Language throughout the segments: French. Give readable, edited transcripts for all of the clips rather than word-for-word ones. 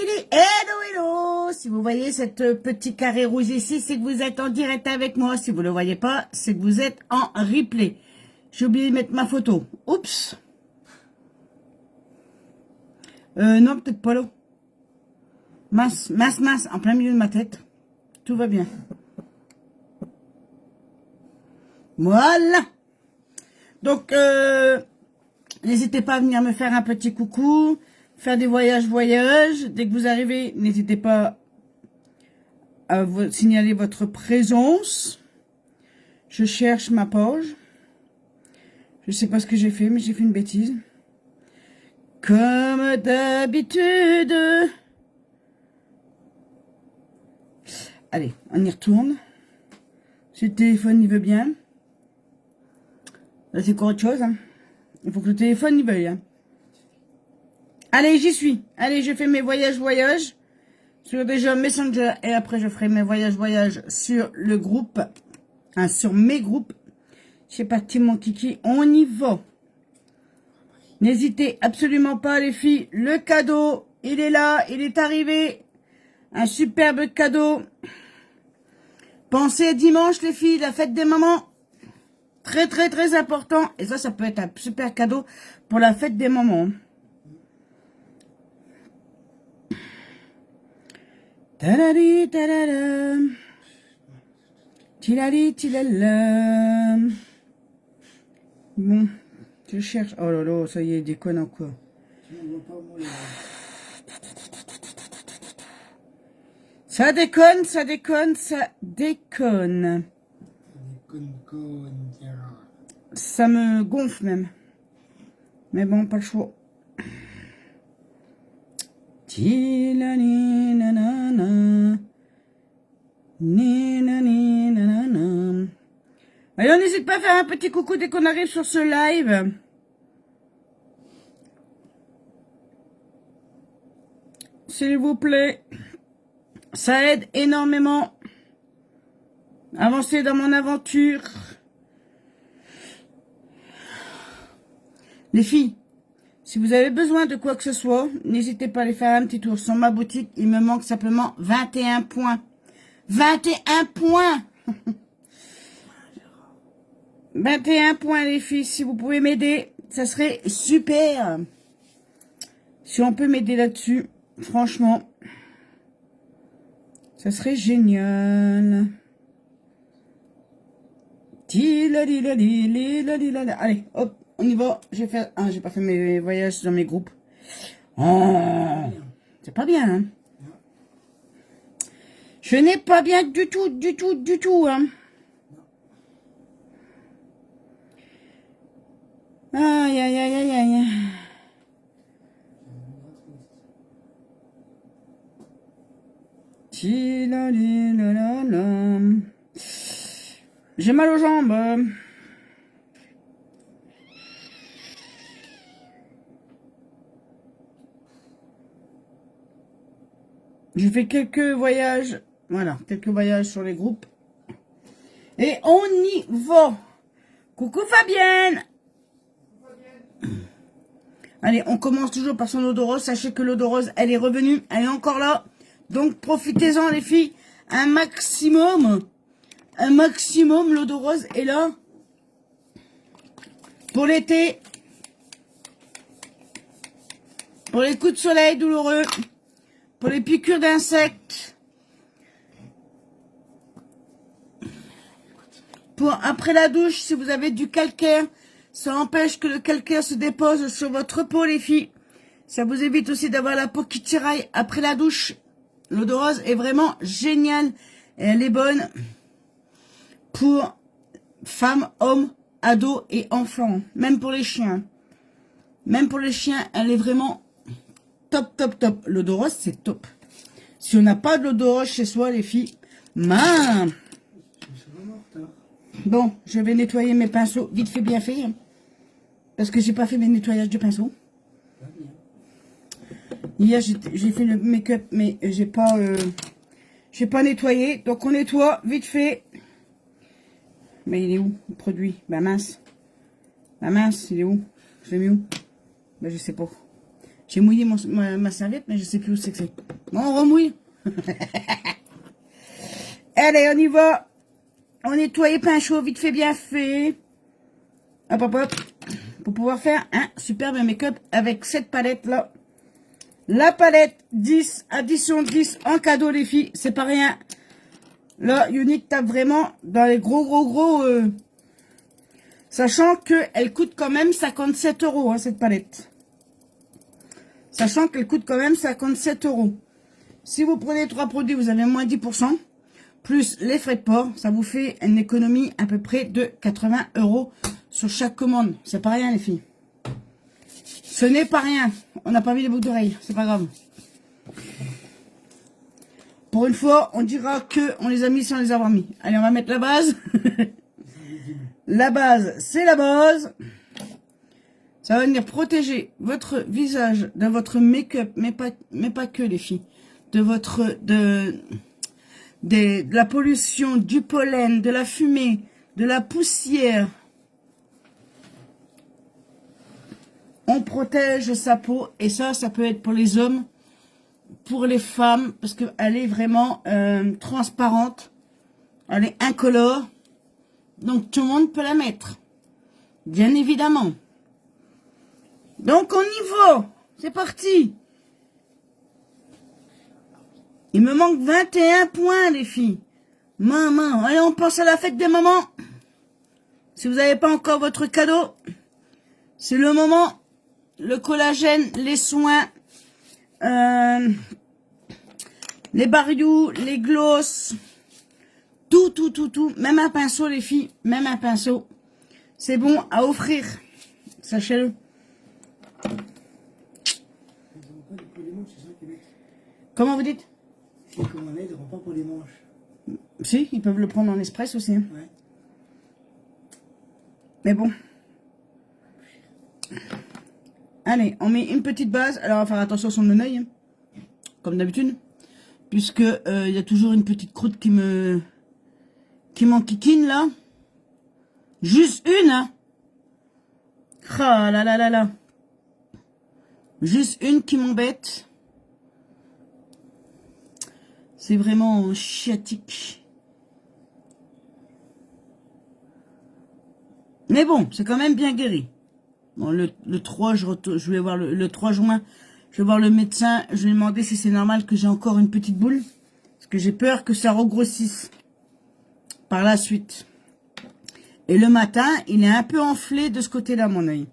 Hello, hello. Si vous voyez cette petit carré rouge ici, c'est que vous êtes en direct avec moi. Si vous ne le voyez pas, c'est que vous êtes en replay. J'ai oublié de mettre ma photo. Oups. Non, peut-être pas là. Mince, mince, mince, en plein milieu de ma tête. Tout va bien. Voilà. Donc, n'hésitez pas à venir me faire un petit coucou, faire des voyages. Dès que vous arrivez, n'hésitez pas à vous signaler votre présence. Je cherche ma page. Je sais pas ce que j'ai fait, mais j'ai fait une bêtise. Comme d'habitude. Allez, on y retourne. Si le téléphone il veut bien. Là, c'est encore autre chose. Hein. Il faut que le téléphone il veuille. Hein. Allez, j'y suis. Allez, je fais mes voyages sur déjà Messenger. Et après, je ferai mes voyages sur le groupe. Hein, sur mes groupes. C'est parti, mon kiki. On y va. N'hésitez absolument pas, les filles. Le cadeau, il est là. Il est arrivé. Un superbe cadeau. Pensez à dimanche, les filles, la fête des mamans. Très, très, très important. Et ça peut être un super cadeau pour la fête des mamans. Tadadi, tadada. Tilali, tilala. Bon, je cherche. Oh là là, ça y est, déconne encore. Ça déconne, ça déconne, ça déconne. Ça me gonfle même. Mais bon, pas le choix. Tilali, nanana. Ninani, nanana. Allez, on n'hésite pas à faire un petit coucou dès qu'on arrive sur ce live. S'il vous plaît. Ça aide énormément à avancer dans mon aventure. Les filles, si vous avez besoin de quoi que ce soit, n'hésitez pas à aller faire un petit tour sur ma boutique. Il me manque simplement 21 points. 21 points 21 points, les filles. Si vous pouvez m'aider, ça serait super. Si on peut m'aider là-dessus, franchement, ça serait génial. Allez, hop, on y va. J'ai pas fait mes voyages dans mes groupes. Oh, c'est pas bien, hein. Je n'ai pas bien du tout, hein. Aïe, aïe, aïe, aïe, aïe. J'ai mal aux jambes. J'ai fait quelques voyages. Voilà, quelques voyages sur les groupes. Et on y va. Coucou Fabienne. Allez, on commence toujours par son eau de rose. Sachez que l'eau de rose, elle est revenue. Elle est encore là. Donc, profitez-en, les filles. Un maximum. L'eau de rose est là. Pour l'été. Pour les coups de soleil douloureux. Pour les piqûres d'insectes. Pour après la douche, si vous avez du calcaire, ça empêche que le calcaire se dépose sur votre peau, les filles. Ça vous évite aussi d'avoir la peau qui tiraille après la douche. L'eau de rose est vraiment géniale. Et elle est bonne pour femmes, hommes, ados et enfants. Même pour les chiens. Même pour les chiens, elle est vraiment top, top, top. L'eau de rose, c'est top. Si on n'a pas de l'eau de rose chez soi, les filles, mince. Bon, je vais nettoyer mes pinceaux. Vite fait, bien fait. Hein, parce que j'ai pas fait mes nettoyages de pinceaux. Hier, j'ai fait le make-up, mais j'ai pas nettoyé. Donc, on nettoie vite fait. Mais il est où, le produit? Bah mince. Bah mince, il est où? Je l'ai mis où? Bah je sais pas. J'ai mouillé ma serviette, mais je sais plus où c'est que c'est. Bon, on remouille. Allez, on y va. On nettoie pain chaud, vite fait, bien fait. Hop, hop, hop. Pour pouvoir faire un superbe make-up avec cette palette-là. La palette 10, addition 10 en cadeau, les filles. C'est pas rien. Là, Unique tape vraiment dans les gros. Sachant qu'elle coûte quand même 57 €, hein, cette palette. Sachant qu'elle coûte quand même 57 €. Si vous prenez 3 produits, vous avez moins 10%. Plus les frais de port, ça vous fait une économie à peu près de 80 € sur chaque commande. C'est pas rien, les filles. Ce n'est pas rien. On n'a pas mis les boucles d'oreilles. C'est pas grave. Pour une fois, on dira que on les a mis sans les avoir mis. Allez, on va mettre la base. La base, c'est la base. Ça va venir protéger votre visage de votre make-up, mais pas que, les filles. De la pollution, du pollen, de la fumée, de la poussière. On protège sa peau et ça peut être pour les hommes, pour les femmes, parce qu'elle est vraiment transparente, elle est incolore, donc tout le monde peut la mettre, bien évidemment. Donc on y va, c'est parti. Il me manque 21 points, les filles. Maman, allez, on pense à la fête des mamans. Si vous n'avez pas encore votre cadeau, c'est le moment. Le collagène, les soins, les barioux, les glosses, tout. Même un pinceau, les filles, même un pinceau. C'est bon à offrir. Sachez-le. Comment vous dites? Comme on aide, on prend pour les manches. Si, ils peuvent le prendre en express aussi. Hein. Ouais. Mais bon. Allez, on met une petite base. Alors, on va faire attention sur mon œil. Hein, comme d'habitude. Puisque il y a toujours une petite croûte qui m'enquiquine là. Juste une, hein. Ah là là là là. Juste une qui m'embête. C'est vraiment chiatique. Mais bon, c'est quand même bien guéri. Bon, le 3, je vais voir le 3 juin. Je vais voir le médecin. Je vais lui demander si c'est normal que j'ai encore une petite boule. Parce que j'ai peur que ça regrossisse par la suite. Et le matin, il est un peu enflé de ce côté-là, mon œil.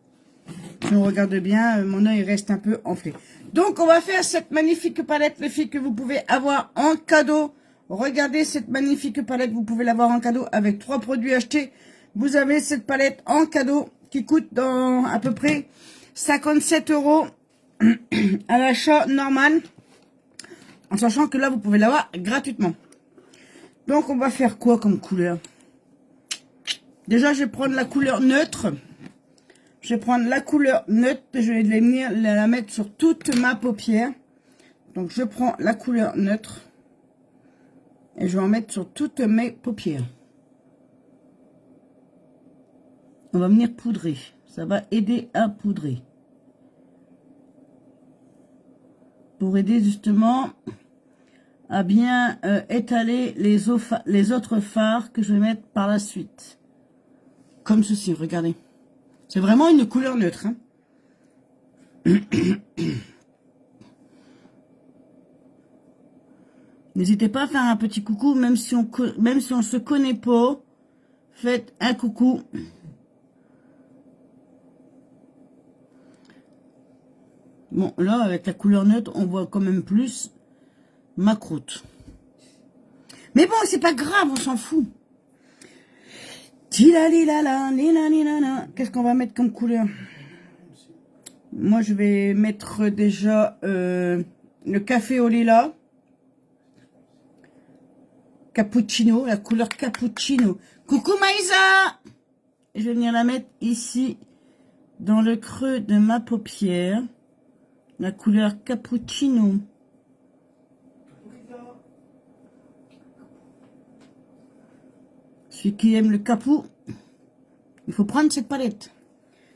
Si on regarde bien, mon œil reste un peu enflé. Donc, on va faire cette magnifique palette, les filles, que vous pouvez avoir en cadeau. Regardez cette magnifique palette, vous pouvez l'avoir en cadeau avec 3 produits achetés. Vous avez cette palette en cadeau qui coûte dans à peu près 57 € à l'achat normal. En sachant que là, vous pouvez l'avoir gratuitement. Donc, on va faire quoi comme couleur? Déjà, je vais prendre la couleur neutre. Je vais prendre la couleur neutre. Je vais venir la mettre sur toute ma paupière. Donc, je prends la couleur neutre. Et je vais en mettre sur toutes mes paupières. On va venir poudrer. Ça va aider à poudrer. Pour aider justement à bien étaler les autres fards que je vais mettre par la suite. Comme ceci, regardez. C'est vraiment une couleur neutre. Hein. N'hésitez pas à faire un petit coucou, même si on se connaît pas. Faites un coucou. Bon, là, avec la couleur neutre, on voit quand même plus ma croûte. Mais bon, c'est pas grave, on s'en fout. Qu'est-ce qu'on va mettre comme couleur? Moi, je vais mettre déjà le café au lilas. Cappuccino, la couleur cappuccino. Coucou Maïsa! Je vais venir la mettre ici, dans le creux de ma paupière. La couleur cappuccino. Celui qui aime le capou, il faut prendre cette palette.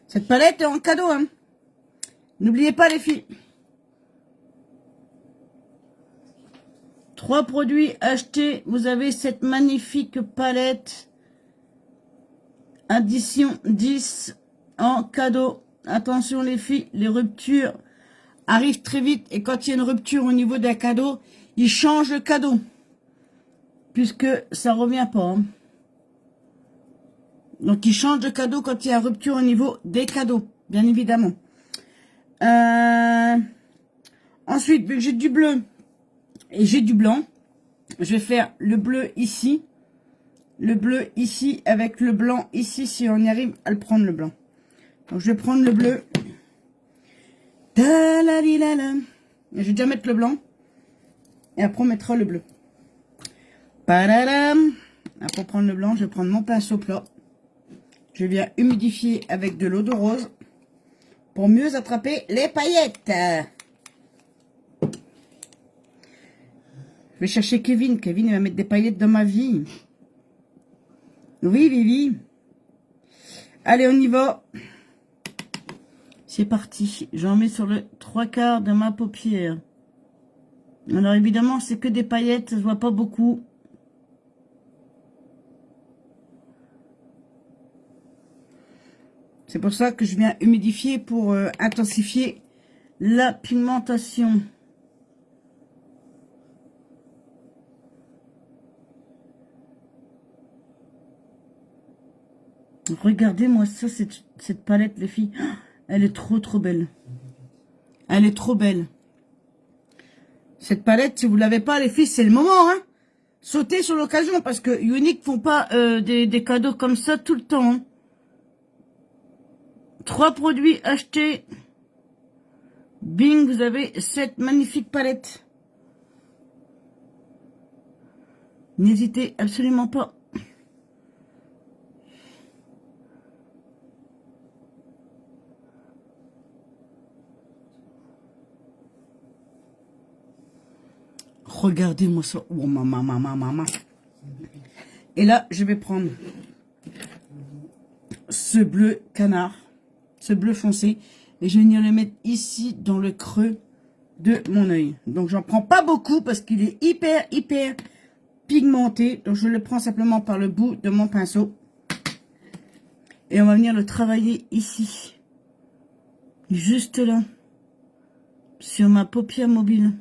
Cette palette est en cadeau, hein. N'oubliez pas les filles. 3 produits achetés. Vous avez cette magnifique palette. Addition 10 en cadeau. Attention les filles, les ruptures arrivent très vite. Et quand il y a une rupture au niveau d'un cadeau, ils changent le cadeau. Puisque ça revient pas. Hein. Donc ils changent de cadeau quand il y a une rupture au niveau des cadeaux. Bien évidemment. Ensuite, vu que j'ai du bleu et j'ai du blanc, je vais faire le bleu ici. Le bleu ici avec le blanc ici si on y arrive à le prendre le blanc. Donc je vais prendre le bleu. Je vais déjà mettre le blanc. Et après on mettra le bleu. Padadam. Après pour prendre le blanc, je vais prendre mon pinceau plat. Je viens humidifier avec de l'eau de rose. Pour mieux attraper les paillettes. Je vais chercher Kevin. Kevin il va mettre des paillettes dans ma vie. Oui, Vivi. Allez, on y va. C'est parti. J'en mets sur le 3/4 de ma paupière. Alors, évidemment, c'est que des paillettes. Ça se voit pas beaucoup. C'est pour ça que je viens humidifier pour intensifier la pigmentation. Regardez-moi ça, cette palette, les filles. Elle est trop belle. Elle est trop belle. Cette palette, si vous l'avez pas, les filles, c'est le moment. Hein. Sautez sur l'occasion parce que Unique font pas des cadeaux comme ça tout le temps. Hein. 3 produits achetés. Bing, vous avez cette magnifique palette. N'hésitez absolument pas. Regardez-moi ça. Oh, maman. Et là, je vais prendre ce bleu canard. Ce bleu foncé. Et je vais venir le mettre ici, dans le creux de mon œil. Donc, j'en prends pas beaucoup parce qu'il est hyper pigmenté. Donc, je le prends simplement par le bout de mon pinceau. Et on va venir le travailler ici. Juste là. Sur ma paupière mobile.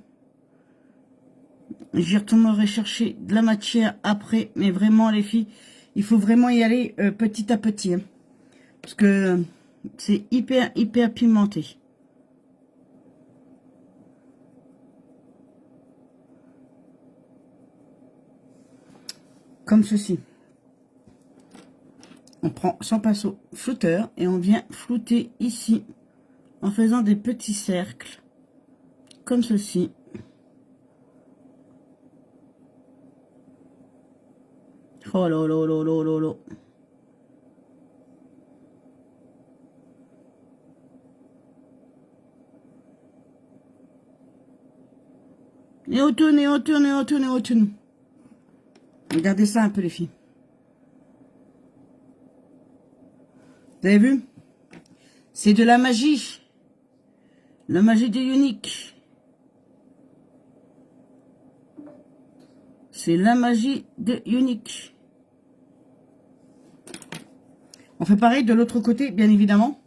J'y retournerai chercher de la matière après. Mais vraiment, les filles, il faut vraiment y aller petit à petit. Hein, parce que c'est hyper pigmenté. Comme ceci. On prend son pinceau flouteur et on vient flouter ici. En faisant des petits cercles. Comme ceci. Oh là là là là là là. Et on tourne. Regardez ça un peu les filles. Vous avez vu? C'est de la magie. La magie de Unique. C'est la magie de Unique. On fait pareil de l'autre côté, bien évidemment.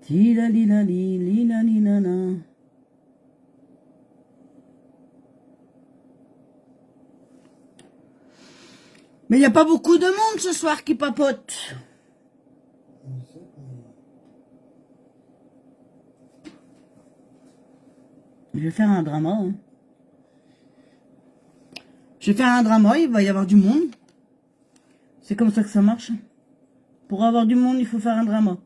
Tilalilali, lilalinana. Mais il n'y a pas beaucoup de monde ce soir qui papote. Je vais faire un drama. Hein. Je vais faire un drama, il va y avoir du monde. C'est comme ça que ça marche. Pour avoir du monde, il faut faire un drama.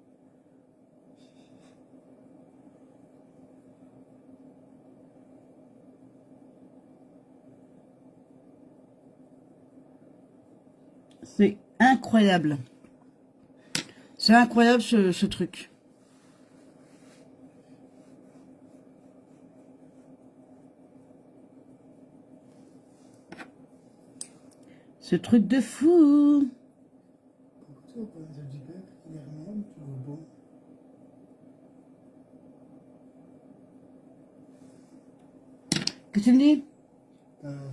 C'est incroyable. C'est incroyable ce truc. Ce truc de fou. Qu'est-ce que tu me dis?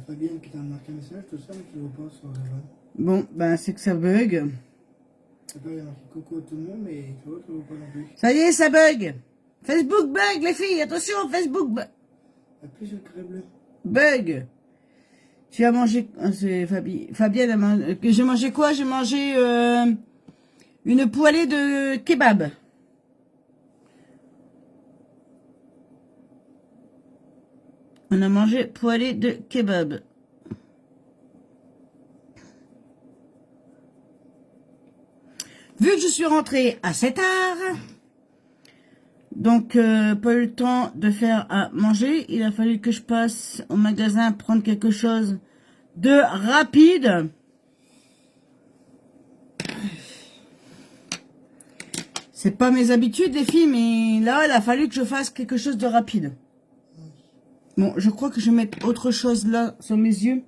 Fabienne qui t'a marqué un message, tout ça, mais tu le vois pas sur le van. Bon, ben c'est que ça bug. C'est pas, il y a marqué coucou à tout le monde, mais tu vois, tu le vois pas non plus. Ça y est, ça bug. Facebook bug, les filles, attention, Facebook Appuie sur le carré bleu. bug. Tu as mangé, c'est Fabienne a mangé, j'ai mangé quoi? J'ai mangé une poêlée de kebab. On a mangé poêlée de kebab. Vu que je suis rentrée assez tard, donc pas eu le temps de faire à manger, il a fallu que je passe au magasin prendre quelque chose de rapide. C'est pas mes habitudes les filles, mais là il a fallu que je fasse quelque chose de rapide. Bon, je crois que je vais mettre autre chose là sur mes yeux,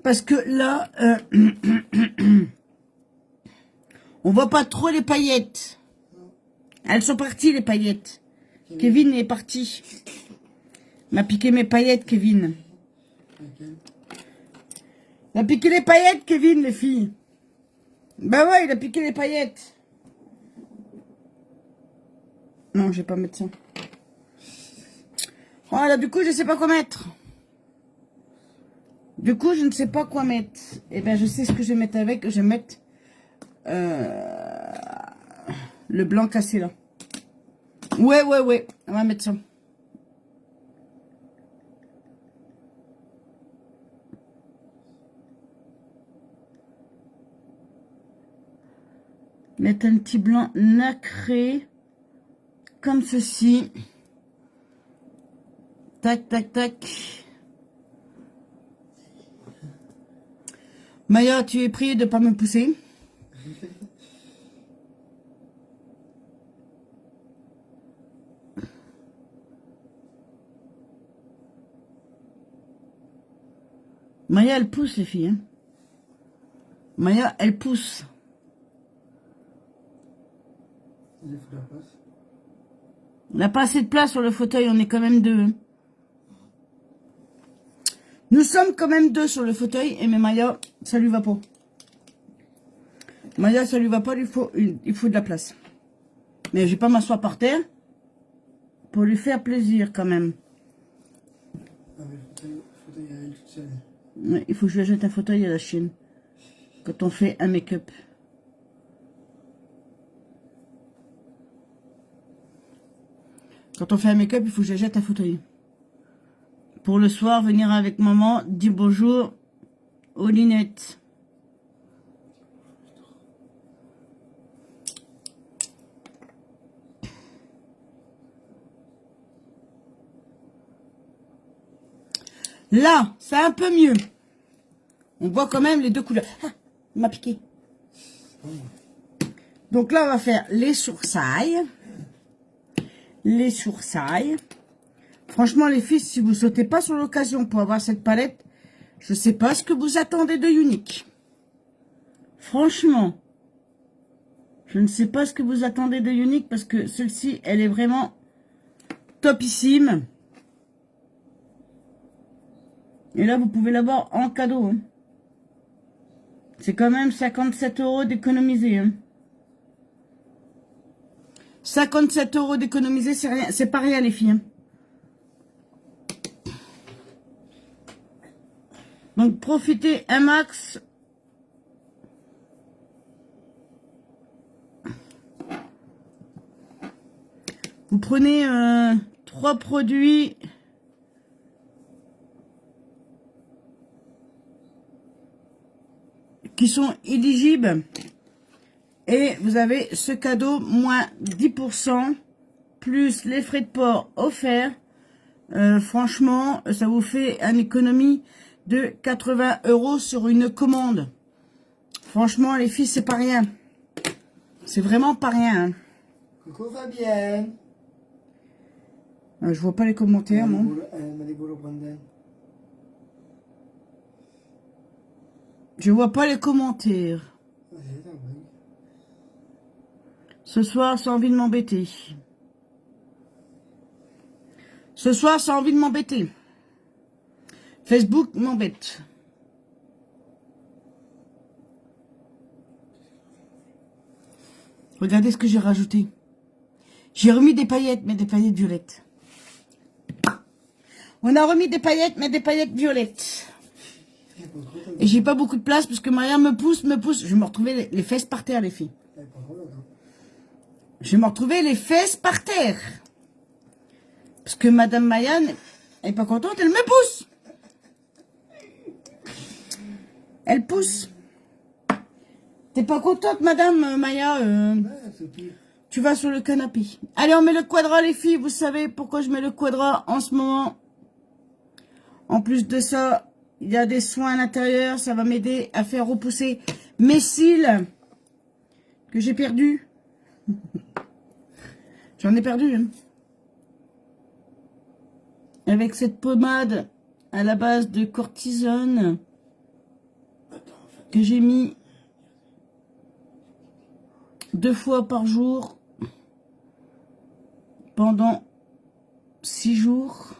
parce que là on voit pas trop les paillettes. Elles sont parties les paillettes. Kevin est parti. Il m'a piqué mes paillettes, Kevin. Ok. Il a piqué les paillettes, Kevin, les filles. Bah ouais, il a piqué les paillettes. Non, je vais pas mettre ça. Voilà, du coup, je sais pas quoi mettre. Du coup, je ne sais pas quoi mettre. Eh ben, je sais ce que je vais mettre avec. Je vais mettre le blanc cassé, là. Ouais. On va mettre ça. Mettre un petit blanc nacré. Comme ceci. Tac, tac, tac. Maya, tu es priée de ne pas me pousser. Maya, elle pousse, les filles. Hein. Maya, elle pousse. Il faut la place. On n'a pas assez de place sur le fauteuil, on est quand même deux. Nous sommes quand même deux sur le fauteuil, et mais Maya, ça lui va pas. Maya, ça lui va pas, il faut de la place. Mais je vais pas m'asseoir par terre pour lui faire plaisir quand même. Ah, mais le fauteuil à elle toute seule. Ouais, il faut que je lui achète un fauteuil à la Chine quand on fait un make-up. Quand on fait un make-up, il faut que j'achète un fauteuil. Pour le soir, venir avec maman, dire bonjour aux lunettes. Là, c'est un peu mieux. On voit quand même les deux couleurs. Ah, il m'a piqué. Donc là, on va faire les sourcils. Les sourcils. Franchement, les filles, si vous sautez pas sur l'occasion pour avoir cette palette, je sais pas ce que vous attendez de Unique. Franchement, je ne sais pas ce que vous attendez de Unique parce que celle-ci, elle est vraiment topissime. Et là, vous pouvez l'avoir en cadeau. Hein. C'est quand même 57 € d'économiser. Hein. 57 € d'économiser, c'est rien, c'est pas rien les filles. Hein. Donc profitez un max. Vous prenez 3 produits. Qui sont éligibles. Et vous avez ce cadeau, moins 10%, plus les frais de port offerts. Franchement, ça vous fait une économie de 80 € sur une commande. Franchement, les filles, c'est pas rien. C'est vraiment pas rien. Hein. Coucou Fabienne. Je vois pas les commentaires, moi. Elle m'a dit bonjour Brandon. Je vois pas les commentaires. Vas-y, t'as un bug. Ce soir, c'est envie de m'embêter. Ce soir, c'est envie de m'embêter. Facebook m'embête. Regardez ce que j'ai rajouté. J'ai remis des paillettes, mais des paillettes violettes. On a remis des paillettes, mais des paillettes violettes. Et j'ai pas beaucoup de place parce que Maria me pousse. Je vais me retrouver les fesses par terre, les filles. Je vais me retrouver les fesses par terre. Parce que Madame Maya, elle est pas contente, elle me pousse. Elle pousse. T'es pas contente, Madame Maya tu vas sur le canapé. Allez, on met le quadra, les filles. Vous savez pourquoi je mets le quadra en ce moment. En plus de ça, il y a des soins à l'intérieur. Ça va m'aider à faire repousser mes cils que j'ai perdus. J'en ai perdu. Hein. Avec cette pommade à la base de cortisone que j'ai mis 2 fois par jour pendant 6 jours.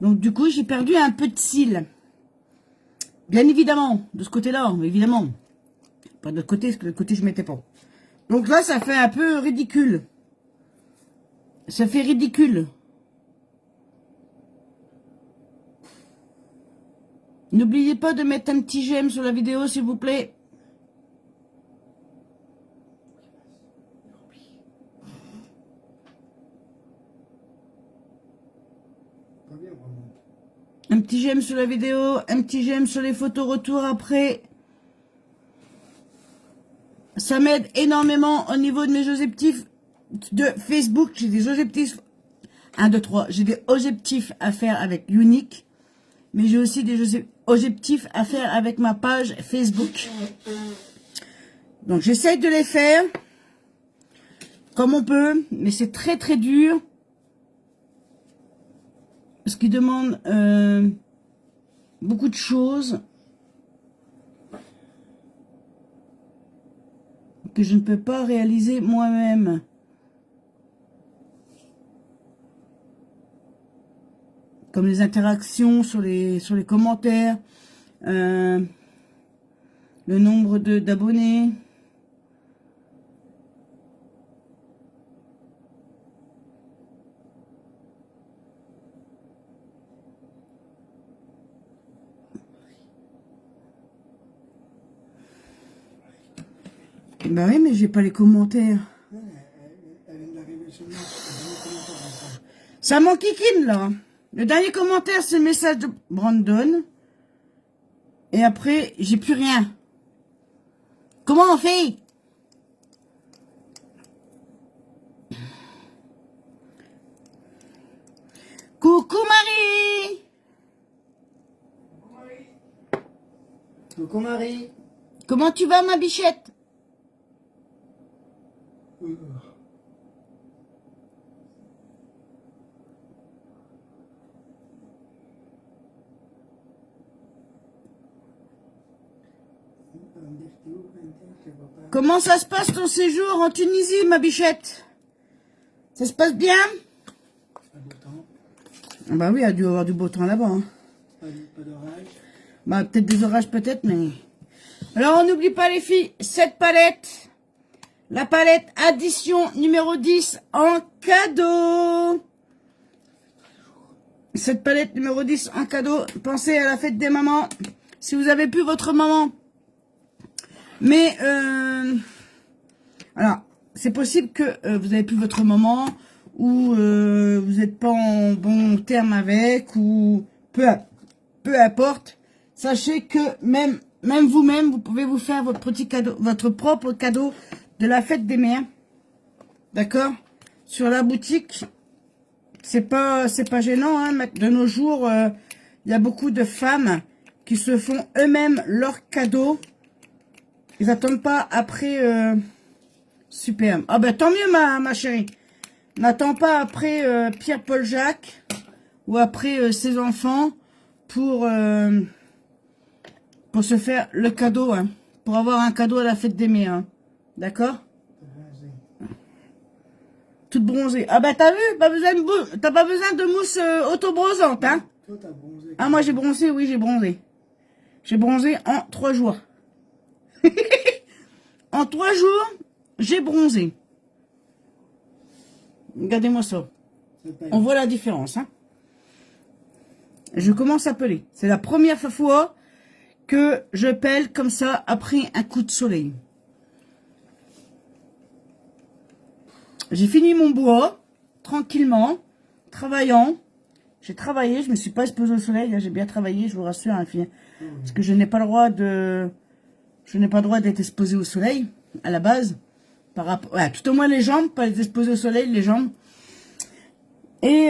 Donc du coup, j'ai perdu un peu de cils. Bien évidemment, de ce côté-là, évidemment. Pas de l'autre côté, parce que de l'autre côté, je mettais pas. Donc là, ça fait un peu ridicule. Ça fait ridicule. N'oubliez pas de mettre un petit j'aime sur la vidéo, s'il vous plaît. Un petit j'aime sur la vidéo, un petit j'aime sur les photos retour après. Ça m'aide énormément au niveau de mes objectifs de Facebook. J'ai des objectifs, 1, 2, 3, j'ai des objectifs à faire avec Unique. Mais j'ai aussi des objectifs à faire avec ma page Facebook. Donc j'essaie de les faire comme on peut, mais c'est très très dur. Ce qui demande beaucoup de choses que je ne peux pas réaliser moi-même. Comme les interactions sur les commentaires, le nombre d'abonnés. Bah oui, mais j'ai pas les commentaires. Ça m'enquiquine là. Le dernier commentaire, c'est le message de Brandon. Et après, j'ai plus rien. Comment on fait? Coucou Marie. Coucou Marie. Comment tu vas ma bichette? Comment ça se passe ton séjour en Tunisie, ma bichette? Ça se passe bien? Ah bah oui, il y a dû avoir du beau temps là-bas. Hein. Pas d'orage. Bah peut-être des orages, peut-être, mais... Alors on n'oublie pas les filles, cette palette. La palette addition numéro 10 en cadeau. Cette palette numéro 10 en cadeau. Pensez à la fête des mamans. Si vous avez plus votre maman. Mais, alors, c'est possible que vous avez plus votre maman. Ou vous n'êtes pas en bon terme avec. Ou peu importe. Sachez que même vous-même, vous pouvez vous faire votre petit cadeau, votre propre cadeau de la fête des mères. D'accord? Sur la boutique. C'est pas gênant, hein. De nos jours, il y a beaucoup de femmes qui se font eux-mêmes leurs cadeaux. Ils attendent pas après. Super. Ah ben tant mieux ma chérie. N'attends pas après Pierre-Paul Jacques ou après ses enfants pour se faire le cadeau, hein. Pour avoir un cadeau à la fête des mères, hein. D'accord? Toute bronzée. Ah bah t'as vu, t'as pas besoin de mousse auto-bronzante, hein. Toi, t'as bronzé. Ah, moi j'ai bronzé, oui, j'ai bronzé. J'ai bronzé en 3 jours. En 3 jours, j'ai bronzé. Regardez-moi ça. On voit la différence, hein. Je commence à peler. C'est la première fois que je pèle comme ça après un coup de soleil. J'ai fini mon bois, tranquillement, travaillant. J'ai travaillé, je me suis pas exposée au soleil, là j'ai bien travaillé, je vous rassure, hein, parce que je n'ai pas le droit de... Je n'ai pas le droit d'être exposé au soleil, à la base. Par rapport... Ouais, tout au moins les jambes, pas être exposé au soleil, les jambes. Et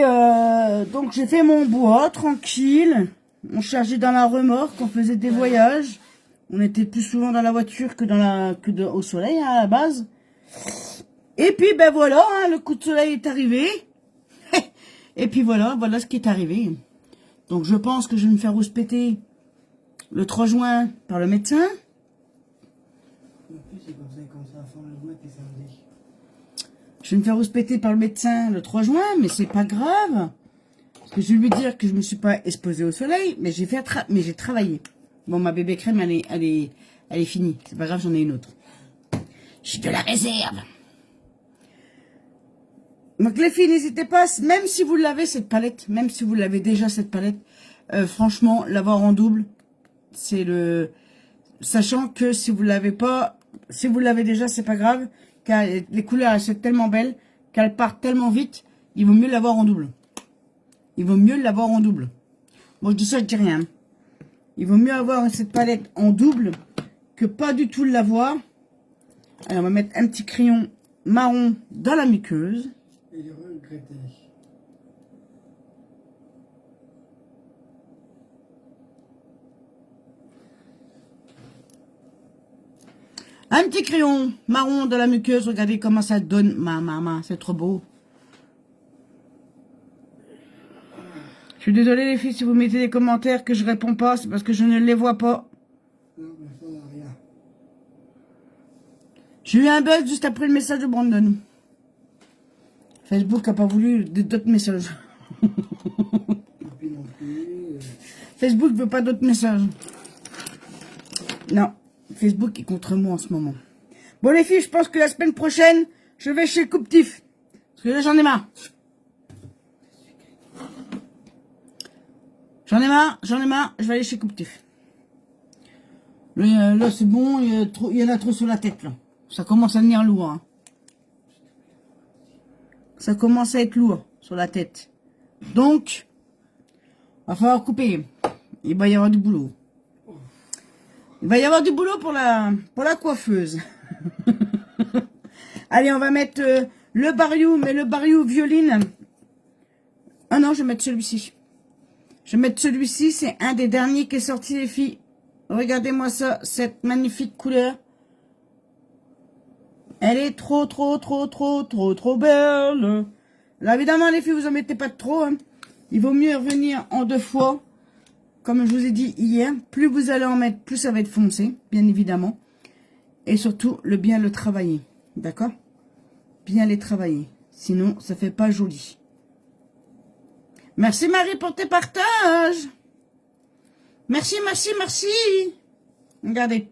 donc j'ai fait mon bois, tranquille. On chargeait dans la remorque, on faisait des voyages. On était plus souvent dans la voiture que au soleil, hein, à la base. Et puis ben voilà, hein, le coup de soleil est arrivé. Et puis voilà ce qui est arrivé. Donc je pense que je vais me faire rouspéter le 3 juin par le médecin. En plus, c'est comme ça, à fond le boîte et samedi. Je vais me faire rouspéter par le médecin le 3 juin, mais c'est pas grave. Parce que je vais lui dire que je me suis pas exposée au soleil, mais j'ai travaillé. Bon, ma bébé crème, elle est finie. C'est pas grave, j'en ai une autre. J'ai de la réserve. Donc les filles, n'hésitez pas, même si vous l'avez cette palette, même si vous l'avez déjà cette palette, franchement, l'avoir en double, c'est le... Sachant que si vous l'avez pas, si vous l'avez déjà, c'est pas grave, car les couleurs, elles sont tellement belles, qu'elles partent tellement vite, il vaut mieux l'avoir en double. Il vaut mieux l'avoir en double. Bon, je dis ça, je dis rien. Il vaut mieux avoir cette palette en double que pas du tout l'avoir. Alors, on va mettre un petit crayon marron dans la muqueuse. Et le regretter. Un petit crayon marron dans la muqueuse. Regardez comment ça donne. C'est trop beau. Je suis désolée les filles si vous mettez des commentaires que je réponds pas. C'est parce que je ne les vois pas. Non, mais ça n'a rien. J'ai eu un bug juste après le message de Brandon. Facebook a pas voulu d'autres messages. Et puis non plus. Facebook veut pas d'autres messages. Non. Facebook est contre moi en ce moment. Bon les filles, je pense que la semaine prochaine, je vais chez le Couptif. Parce que là, j'en ai marre. J'en ai marre, je vais aller chez Couptif. Là, c'est bon, il y en a trop sur la tête, là. Ça commence à venir lourd, hein. Ça commence à être lourd sur la tête. Donc, va falloir couper. Il va y avoir du boulot. Il va y avoir du boulot pour la coiffeuse. Allez, on va mettre le Barriou, mais le Barriou violine. Ah non, je vais mettre celui-ci. Je vais mettre celui-ci, c'est un des derniers qui est sorti, les filles. Regardez-moi ça, cette magnifique couleur. Elle est trop belle. Là, évidemment, les filles, vous en mettez pas trop. Hein. Il vaut mieux revenir en 2 fois. Comme je vous ai dit hier, plus vous allez en mettre, plus ça va être foncé, bien évidemment. Et surtout, bien le travailler. D'accord? Bien les travailler. Sinon, ça fait pas joli. Merci Marie pour tes partages. Merci. Regardez.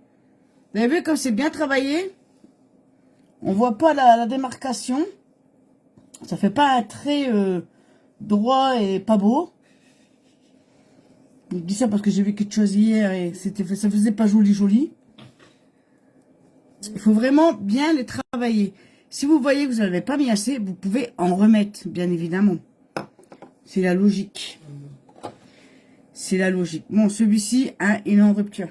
Vous avez vu comme c'est bien travaillé? On voit pas la démarcation. Ça fait pas un trait droit et pas beau. Je dis ça parce que j'ai vu quelque chose hier et ça faisait pas joli. Il faut vraiment bien les travailler. Si vous voyez que vous n'avez pas mis assez, vous pouvez en remettre, bien évidemment. C'est la logique. C'est la logique. Bon, celui-ci, hein, il est en rupture.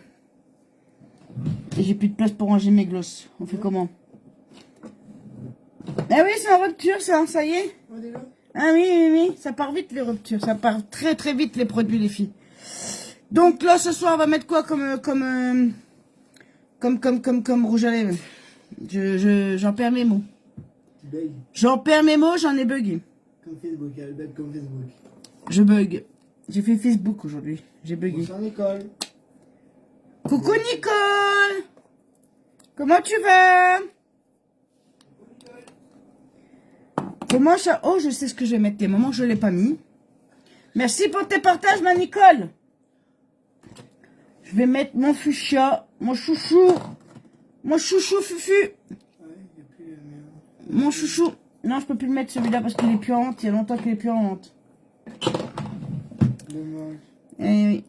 Et j'ai plus de place pour ranger mes glosses. On fait comment? Ah oui, c'est en rupture, ça y est. Ah oui, ça part vite les ruptures. Ça part très vite les produits, les filles. Donc là, ce soir, on va mettre quoi comme rouge à lèvres? J'en perds mes mots. J'en perds mes mots, j'en ai bugué. Comme Facebook, elle bug comme Facebook. Je bug. J'ai fait Facebook aujourd'hui. J'ai bugué. Bonsoir Nicole. Coucou Nicole. Comment tu vas? Comment ça... Oh, je sais ce que je vais mettre. Les moments, je ne l'ai pas mis. Merci pour tes partages, ma Nicole. Je vais mettre mon fuchsia, mon chouchou fufu. Ouais, il n'y a plus le mien. Mon chouchou. Non, je peux plus le mettre celui-là parce qu'il est plus en vente. Il y a longtemps qu'il est plus en vente. Dommage. Eh oui.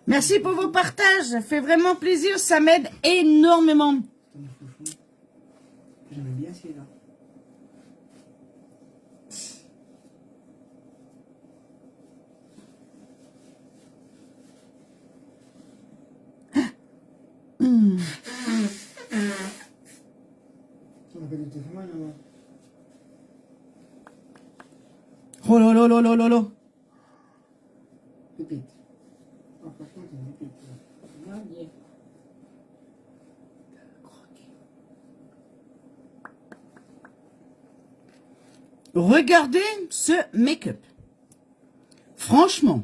Merci pour vos partages. Ça fait vraiment plaisir. Ça m'aide énormément. C'est mon chouchou. J'aimais bien celui-là. On a pas du tout fait mal, là-bas. Oh là là là là là là. Pépite. Ah, franchement, c'est une pépite. Là. Ah, bien. Regardez ce make-up. Franchement,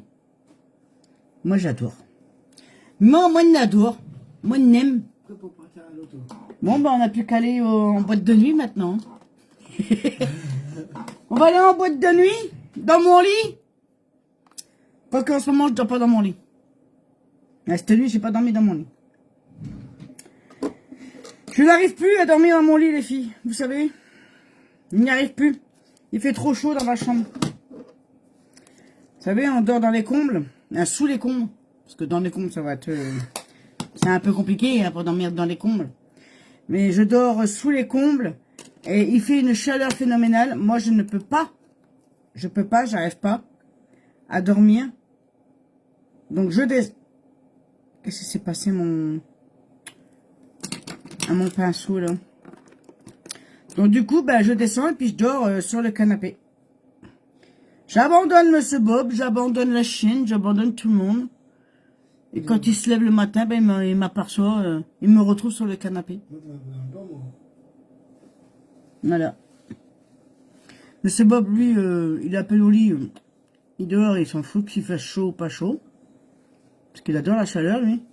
moi j'adore. Moi j'adore. Moi j'aime. Que pour partir à l'auto. Bon, ben on a plus qu'à aller en boîte de nuit maintenant. On va aller en boîte de nuit, dans mon lit. Parce qu'en ce moment, je dors pas dans mon lit. Cette nuit, j'ai pas dormi dans mon lit. Je n'arrive plus à dormir dans mon lit, les filles. Vous savez, je n'y arrive plus. Il fait trop chaud dans ma chambre. Vous savez, on dort dans les combles, sous les combles. Parce que dans les combles, ça va être... c'est un peu compliqué hein, pour dormir dans les combles. Mais je dors sous les combles. Et il fait une chaleur phénoménale. Moi, je ne peux pas. Je peux pas, j'arrive pas à dormir. Donc, Qu'est-ce qui s'est passé à mon pinceau, là? Donc, du coup, ben, je descends et puis je dors sur le canapé. J'abandonne Monsieur Bob, j'abandonne la chienne, j'abandonne tout le monde. Et quand il se lève le matin, ben, il m'aperçoit, il me retrouve sur le canapé. Voilà. Monsieur Bob, lui, il appelle au lit. Il dehors, il s'en fout qu'il fasse chaud ou pas chaud. Parce qu'il adore la chaleur, lui.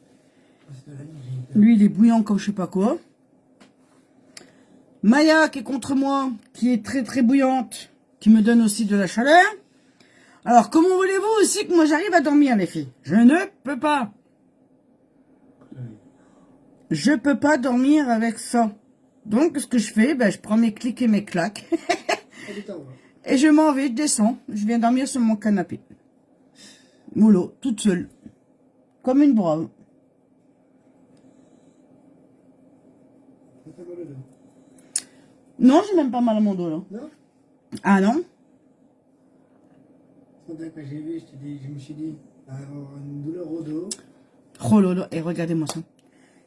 Lui, il est bouillant comme je sais pas quoi. Maya, qui est contre moi, qui est très très bouillante, qui me donne aussi de la chaleur. Alors, comment voulez-vous aussi que moi j'arrive à dormir, les filles? Je ne peux pas. Je peux pas dormir avec ça. Donc, ce que je fais, ben, je prends mes clics et mes claques. Et je m'en vais, je descends. Je viens dormir sur mon canapé. Mollo, toute seule. Comme une brave. Non, j'ai même pas mal à mon dos, là. Non? Ah non? Quand j'ai vu, je me suis dit, une douleur au dos. Oh là là, et regardez-moi ça.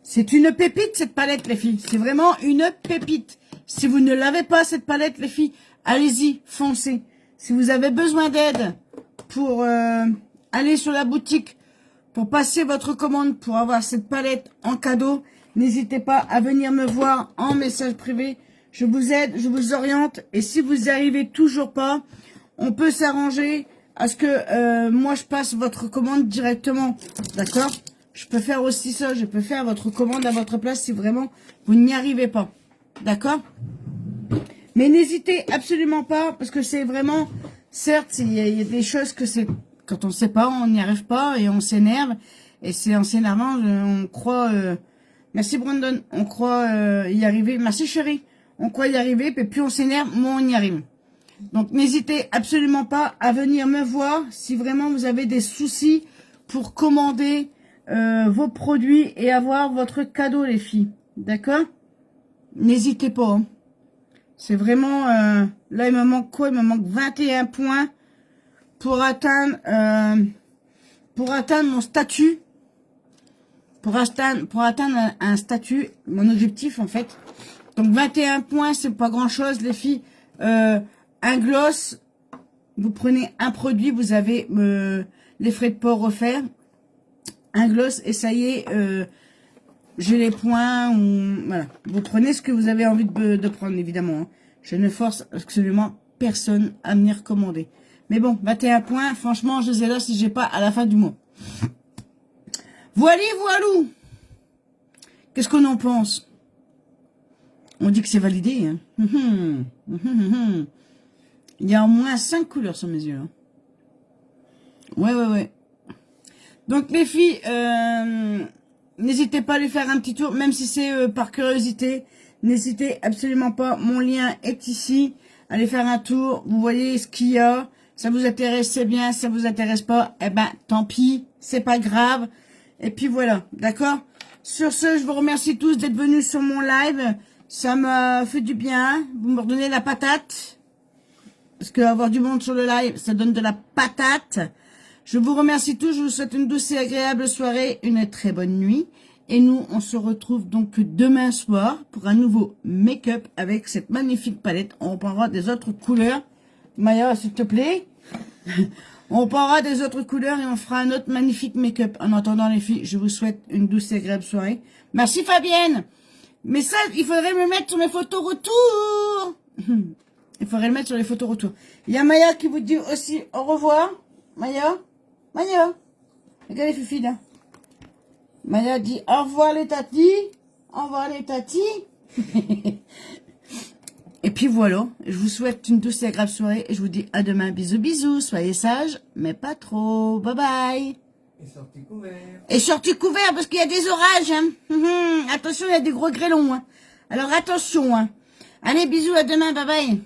C'est une pépite, cette palette, les filles. C'est vraiment une pépite. Si vous ne l'avez pas, cette palette, les filles, allez-y, foncez. Si vous avez besoin d'aide pour aller sur la boutique, pour passer votre commande, pour avoir cette palette en cadeau, n'hésitez pas à venir me voir en message privé. Je vous aide, je vous oriente. Et si vous n'y arrivez toujours pas, on peut s'arranger à ce que moi, je passe votre commande directement. D'accord ? Je peux faire aussi ça. Je peux faire votre commande à votre place si vraiment vous n'y arrivez pas. D'accord ? Mais n'hésitez absolument pas, parce que c'est vraiment... Certes, il y a des choses que c'est... Quand on ne sait pas, on n'y arrive pas et on s'énerve. Et c'est en s'énervant, on croit... Merci Brandon. On croit y arriver. Merci chérie. On croit y arriver, puis plus on s'énerve, moins on y arrive. Donc n'hésitez absolument pas à venir me voir si vraiment vous avez des soucis pour commander vos produits et avoir votre cadeau, les filles. D'accord? N'hésitez pas. Hein. C'est vraiment... là, il me manque quoi? Il me manque 21 points pour atteindre mon statut. Pour atteindre un statut, mon objectif, en fait. Donc, 21 points, c'est pas grand-chose, les filles. Un gloss, vous prenez un produit, vous avez les frais de port offerts. Un gloss, et ça y est, j'ai les points. Voilà. Vous prenez ce que vous avez envie de prendre, évidemment. Hein. Je ne force absolument personne à venir commander. Mais bon, 21 points, franchement, je les ai là si j'ai pas à la fin du mois. Voilà, voilou. Qu'est-ce qu'on en pense? On dit que c'est validé. Hein. Il y a au moins 5 couleurs sur mes yeux. Hein. Ouais. Donc les filles, n'hésitez pas à aller faire un petit tour, même si c'est par curiosité. N'hésitez absolument pas. Mon lien est ici. Allez faire un tour. Vous voyez ce qu'il y a. Ça vous intéresse, c'est bien. Ça vous intéresse pas, eh ben, tant pis. C'est pas grave. Et puis voilà. D'accord? Sur ce, je vous remercie tous d'être venus sur mon live. Ça m'a fait du bien. Vous me redonnez la patate. Parce qu'avoir du monde sur le live, ça donne de la patate. Je vous remercie tous. Je vous souhaite une douce et agréable soirée. Une très bonne nuit. Et nous, on se retrouve donc demain soir pour un nouveau make-up avec cette magnifique palette. On parlera des autres couleurs. Maya, s'il te plaît. On parlera des autres couleurs et on fera un autre magnifique make-up. En attendant, les filles, je vous souhaite une douce et agréable soirée. Merci Fabienne. Mais ça, il faudrait me mettre sur mes photos retour. Il faudrait le mettre sur les photos retour. Il y a Maya qui vous dit aussi au revoir. Maya. Regardez Fifi là. Maya dit au revoir les tatis. Au revoir les tatis. Et puis voilà. Je vous souhaite une douce et agréable soirée. Et je vous dis à demain. Bisous, bisous. Soyez sages, mais pas trop. Bye bye. Et sorti couvert. Et sortez couvert parce qu'il y a des orages. Hein. Attention, il y a des gros grêlons. Hein. Alors attention. Hein. Allez, bisous, à demain. Bye bye.